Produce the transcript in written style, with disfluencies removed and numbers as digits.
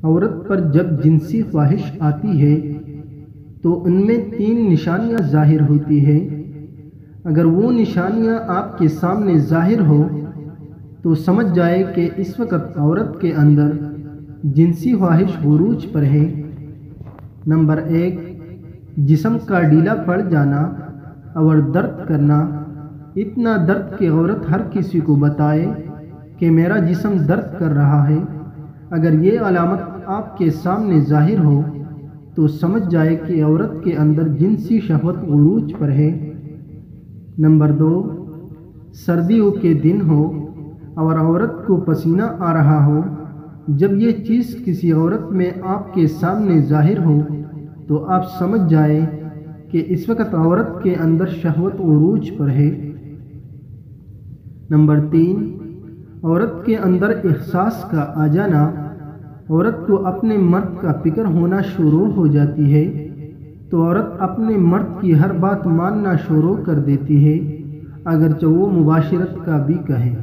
عورت پر جب جنسی خواہش آتی ہے تو ان میں 3 نشانیاں ظاہر ہوتی ہیں۔ اگر وہ نشانیاں آپ کے سامنے ظاہر ہو تو سمجھ جائے کہ اس وقت عورت کے اندر جنسی خواہش عروج پر ہے۔ نمبر 1، جسم کا ڈھیلا پڑ جانا اور درد کرنا۔ اتنا درد کہ عورت ہر کسی کو بتائے کہ میرا جسم درد کر رہا ہے۔ اگر یہ علامت آپ کے سامنے ظاہر ہو تو سمجھ جائے کہ عورت کے اندر جنسی شہوت عروج پر ہے۔ نمبر 2، سردیوں کے دن ہو اور عورت کو پسینہ آ رہا ہو۔ جب یہ چیز کسی عورت میں آپ کے سامنے ظاہر ہو تو آپ سمجھ جائیں کہ اس وقت عورت کے اندر شہوت عروج پر ہے۔ نمبر 3، عورت کے اندر احساس کا آ جانا۔ عورت کو اپنے مرد کا فکر ہونا شروع ہو جاتی ہے تو عورت اپنے مرد کی ہر بات ماننا شروع کر دیتی ہے، اگرچہ وہ مباشرت کا بھی کہے۔